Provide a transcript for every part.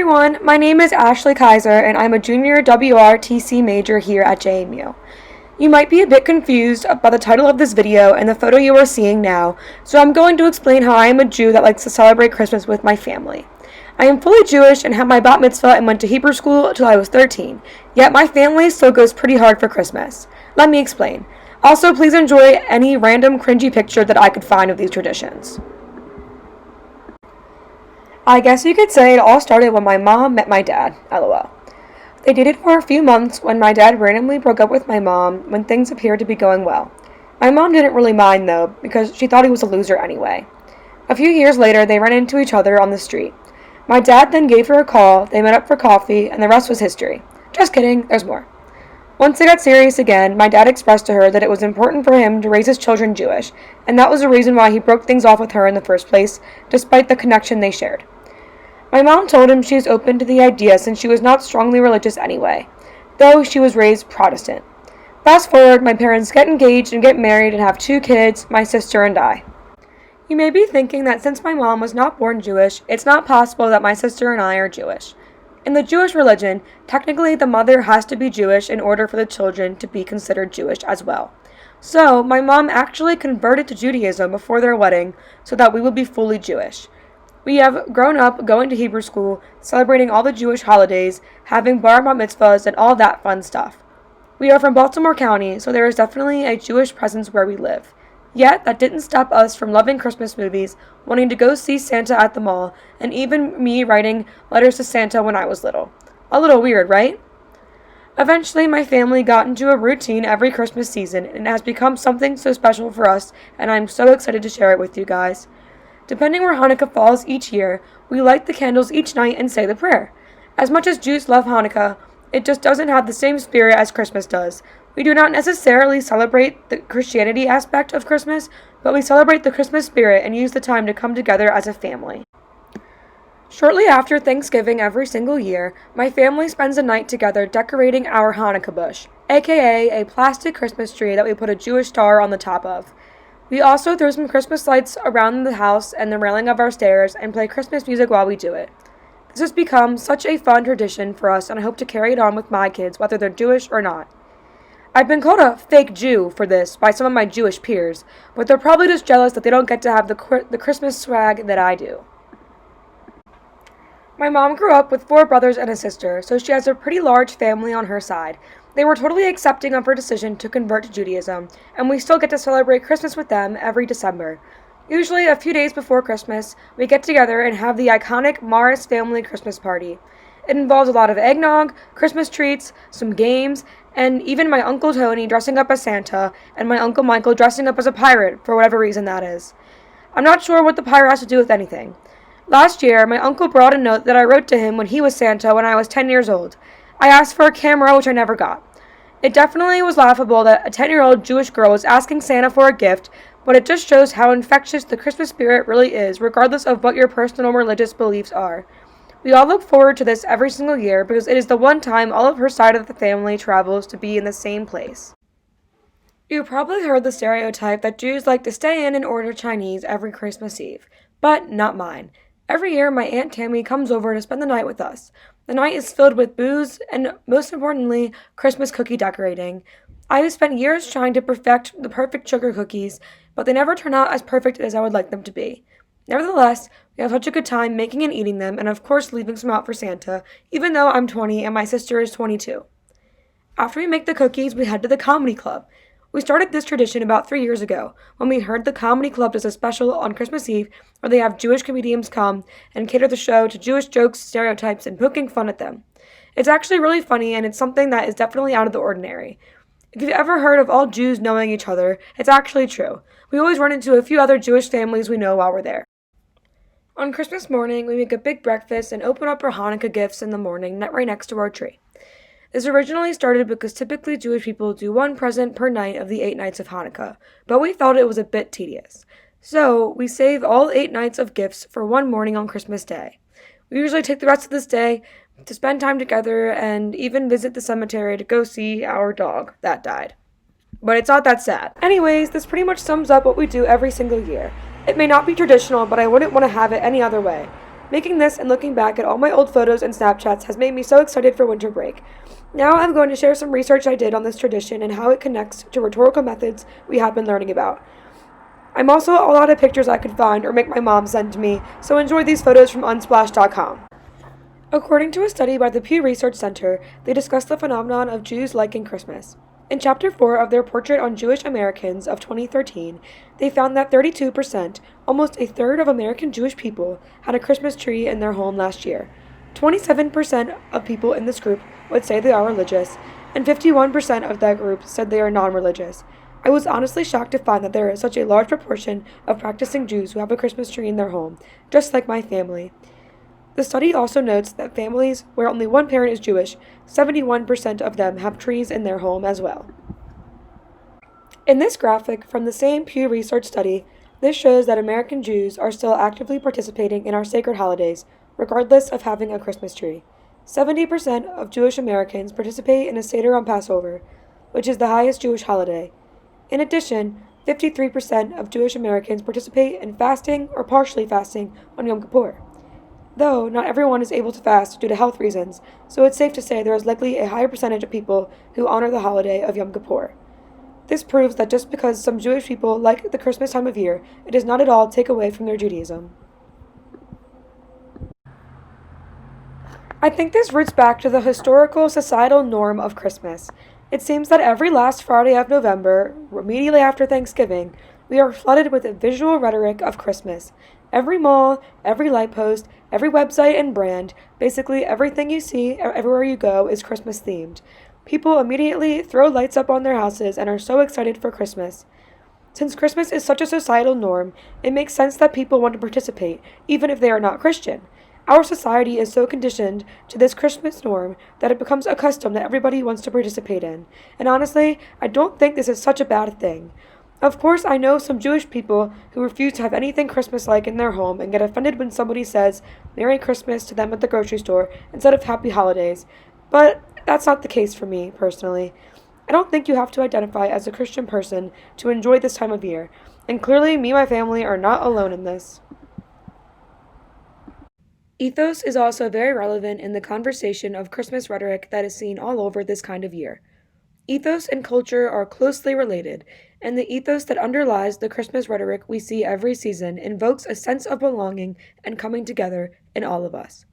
everyone, my name is Ashley Keiser and I'm a junior WRTC major here at JMU. You might be a bit confused by the title of this video and the photo you are seeing now, so I'm going to explain how I am a Jew that likes to celebrate Christmas with my family. I am fully Jewish and had my bat mitzvah and went to Hebrew school until I was 13, yet my family still goes pretty hard for Christmas. Let me explain. Also, please enjoy any random cringy picture that I could find of these traditions. I guess you could say it all started when my mom met my dad, lol. They dated for a few months when my dad randomly broke up with my mom when things appeared to be going well. My mom didn't really mind though, because she thought he was a loser anyway. A few years later, they ran into each other on the street. My dad then gave her a call, they met up for coffee, and the rest was history. Just kidding, there's more. Once they got serious again, my dad expressed to her that it was important for him to raise his children Jewish, and that was the reason why he broke things off with her in the first place, despite the connection they shared. My mom told him she is open to the idea since she was not strongly religious anyway, though she was raised Protestant. Fast forward, my parents get engaged and get married and have 2 kids, my sister and I. You may be thinking that since my mom was not born Jewish, it's not possible that my sister and I are Jewish. In the Jewish religion, technically the mother has to be Jewish in order for the children to be considered Jewish as well. So, my mom actually converted to Judaism before their wedding so that we would be fully Jewish. We have grown up going to Hebrew school, celebrating all the Jewish holidays, having bar mitzvahs, and all that fun stuff. We are from Baltimore County, so there is definitely a Jewish presence where we live. Yet, that didn't stop us from loving Christmas movies, wanting to go see Santa at the mall, and even me writing letters to Santa when I was little. A little weird, right? Eventually, my family got into a routine every Christmas season, and it has become something so special for us, and I'm so excited to share it with you guys. Depending where Hanukkah falls each year, we light the candles each night and say the prayer. As much as Jews love Hanukkah, it just doesn't have the same spirit as Christmas does. We do not necessarily celebrate the Christianity aspect of Christmas, but we celebrate the Christmas spirit and use the time to come together as a family. Shortly after Thanksgiving every single year, my family spends a night together decorating our Hanukkah bush, aka a plastic Christmas tree that we put a Jewish star on the top of. We also throw some Christmas lights around the house and the railing of our stairs and play Christmas music while we do it. This has become such a fun tradition for us, and I hope to carry it on with my kids, whether they're Jewish or not. I've been called a fake Jew for this by some of my Jewish peers, but they're probably just jealous that they don't get to have the Christmas swag that I do. My mom grew up with 4 brothers and a sister, so she has a pretty large family on her side. They were totally accepting of her decision to convert to Judaism, and we still get to celebrate Christmas with them every December. Usually, a few days before Christmas, we get together and have the iconic Morris family Christmas party. It involves a lot of eggnog, Christmas treats, some games, and even my Uncle Tony dressing up as Santa, and my Uncle Michael dressing up as a pirate, for whatever reason that is. I'm not sure what the pirate has to do with anything. Last year, my uncle brought a note that I wrote to him when he was Santa when I was 10 years old. I asked for a camera, which I never got. It definitely was laughable that a 10-year-old Jewish girl was asking Santa for a gift, but it just shows how infectious the Christmas spirit really is, regardless of what your personal religious beliefs are. We all look forward to this every single year because it is the one time all of her side of the family travels to be in the same place. You've probably heard the stereotype that Jews like to stay in and order Chinese every Christmas Eve, but not mine. Every year, my Aunt Tammy comes over to spend the night with us. The night is filled with booze and, most importantly, Christmas cookie decorating. I have spent years trying to perfect the perfect sugar cookies, but they never turn out as perfect as I would like them to be. Nevertheless, we have such a good time making and eating them, and of course leaving some out for Santa, even though I'm 20 and my sister is 22. After we make the cookies, we head to the comedy club. We started this tradition about 3 years ago, when we heard the comedy club does a special on Christmas Eve where they have Jewish comedians come and cater the show to Jewish jokes, stereotypes, and poking fun at them. It's actually really funny, and it's something that is definitely out of the ordinary. If you've ever heard of all Jews knowing each other, it's actually true. We always run into a few other Jewish families we know while we're there. On Christmas morning, we make a big breakfast and open up our Hanukkah gifts in the morning right next to our tree. This originally started because typically Jewish people do 1 present per night of the 8 nights of Hanukkah, but we thought it was a bit tedious. So, we save all 8 nights of gifts for 1 morning on Christmas Day. We usually take the rest of this day to spend time together and even visit the cemetery to go see our dog that died. But it's not that sad. Anyways, this pretty much sums up what we do every single year. It may not be traditional, but I wouldn't want to have it any other way. Making this and looking back at all my old photos and Snapchats has made me so excited for winter break. Now I'm going to share some research I did on this tradition and how it connects to rhetorical methods we have been learning about. I'm also a lot of pictures I could find or make my mom send to me, so enjoy these photos from unsplash.com. According to a study by the Pew Research Center, they discuss the phenomenon of Jews liking Christmas. In Chapter 4 of their Portrait on Jewish Americans of 2013, they found that 32%, almost a third of American Jewish people, had a Christmas tree in their home last year. 27% of people in this group would say they are religious, and 51% of that group said they are non-religious. I was honestly shocked to find that there is such a large proportion of practicing Jews who have a Christmas tree in their home, just like my family. The study also notes that families where only one parent is Jewish, 71% of them have trees in their home as well. In this graphic from the same Pew Research study, this shows that American Jews are still actively participating in our sacred holidays, regardless of having a Christmas tree. 70% of Jewish Americans participate in a Seder on Passover, which is the highest Jewish holiday. In addition, 53% of Jewish Americans participate in fasting or partially fasting on Yom Kippur. Though not everyone is able to fast due to health reasons, so it's safe to say there is likely a higher percentage of people who honor the holiday of Yom Kippur. This proves that just because some Jewish people like the Christmas time of year, it does not at all take away from their Judaism. I think this roots back to the historical societal norm of Christmas. It seems that every last Friday of November, immediately after Thanksgiving, we are flooded with a visual rhetoric of Christmas. Every mall, every light post, every website and brand, basically everything you see everywhere you go is Christmas themed. People immediately throw lights up on their houses and are so excited for Christmas. Since Christmas is such a societal norm, it makes sense that people want to participate, even if they are not Christian. Our society is so conditioned to this Christmas norm that it becomes a custom that everybody wants to participate in. And honestly, I don't think this is such a bad thing. Of course, I know some Jewish people who refuse to have anything Christmas-like in their home and get offended when somebody says Merry Christmas to them at the grocery store instead of Happy Holidays, but that's not the case for me, personally. I don't think you have to identify as a Christian person to enjoy this time of year, and clearly me and my family are not alone in this. Ethos is also very relevant in the conversation of Christmas rhetoric that is seen all over this kind of year. Ethos and culture are closely related, and the ethos that underlies the Christmas rhetoric we see every season invokes a sense of belonging and coming together in all of us.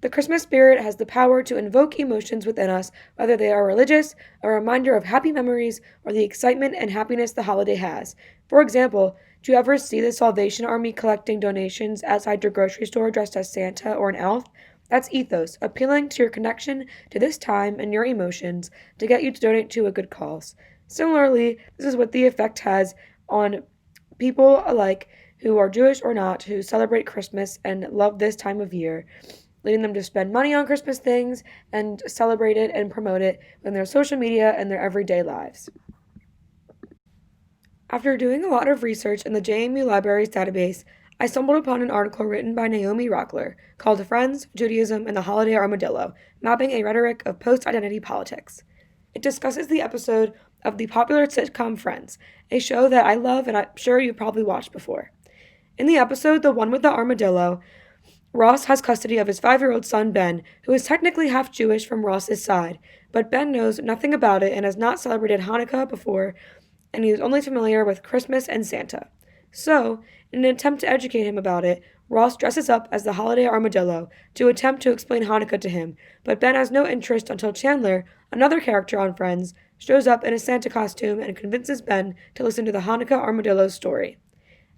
The Christmas spirit has the power to invoke emotions within us, whether they are religious, a reminder of happy memories, or the excitement and happiness the holiday has. For example, do you ever see the Salvation Army collecting donations outside your grocery store dressed as Santa or an elf? That's ethos, appealing to your connection to this time and your emotions to get you to donate to a good cause. Similarly, this is what the effect has on people alike who are Jewish or not, who celebrate Christmas and love this time of year, leading them to spend money on Christmas things and celebrate it and promote it in their social media and their everyday lives. After doing a lot of research in the JMU Library's database, I stumbled upon an article written by Naomi Rockler called Friends, Judaism, and the Holiday Armadillo, Mapping a Rhetoric of Post-Identity Politics. It discusses the episode of the popular sitcom Friends, a show that I love and I'm sure you've probably watched before. In the episode, the one with the armadillo, Ross has custody of his 5-year-old son Ben, who is technically half Jewish from Ross's side, but Ben knows nothing about it and has not celebrated Hanukkah before, and he is only familiar with Christmas and Santa. So, in an attempt to educate him about it, Ross dresses up as the holiday armadillo to attempt to explain Hanukkah to him, but Ben has no interest until Chandler, another character on Friends, shows up in a Santa costume and convinces Ben to listen to the Hanukkah armadillo's story.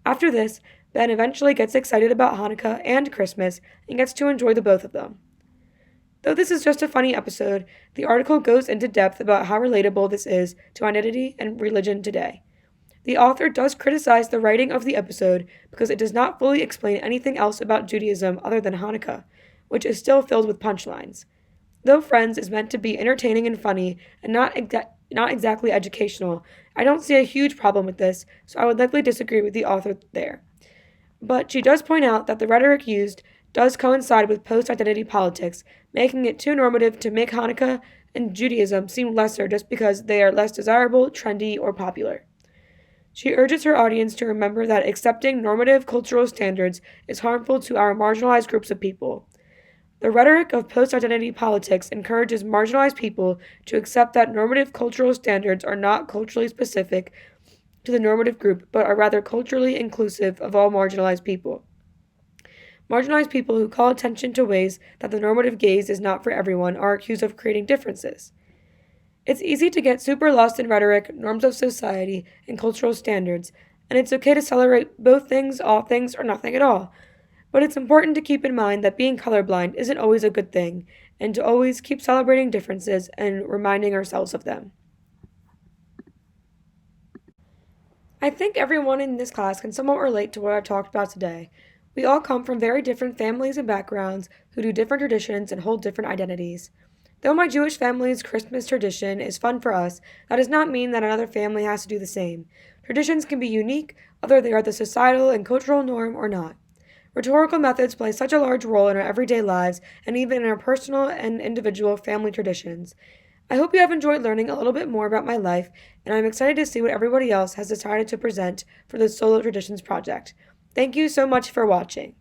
After this, Ben eventually gets excited about Hanukkah and Christmas and gets to enjoy the both of them. Though this is just a funny episode, the article goes into depth about how relatable this is to identity and religion today. The author does criticize the writing of the episode because it does not fully explain anything else about Judaism other than Hanukkah, which is still filled with punchlines. Though Friends is meant to be entertaining and funny and not exactly educational, I don't see a huge problem with this, so I would likely disagree with the author there. But she does point out that the rhetoric used does coincide with post-identity politics, making it too normative to make Hanukkah and Judaism seem lesser just because they are less desirable, trendy, or popular. She urges her audience to remember that accepting normative cultural standards is harmful to our marginalized groups of people. The rhetoric of post-identity politics encourages marginalized people to accept that normative cultural standards are not culturally specific to the normative group, but are rather culturally inclusive of all marginalized people. Marginalized people who call attention to ways that the normative gaze is not for everyone are accused of creating differences. It's easy to get super lost in rhetoric, norms of society, and cultural standards, and it's okay to celebrate both things, all things, or nothing at all. But it's important to keep in mind that being colorblind isn't always a good thing, and to always keep celebrating differences and reminding ourselves of them. I think everyone in this class can somewhat relate to what I've talked about today. We all come from very different families and backgrounds who do different traditions and hold different identities. Though my Jewish family's Christmas tradition is fun for us, that does not mean that another family has to do the same. Traditions can be unique, whether they are the societal and cultural norm or not. Rhetorical methods play such a large role in our everyday lives and even in our personal and individual family traditions. I hope you have enjoyed learning a little bit more about my life, and I'm excited to see what everybody else has decided to present for the Solo Traditions project. Thank you so much for watching.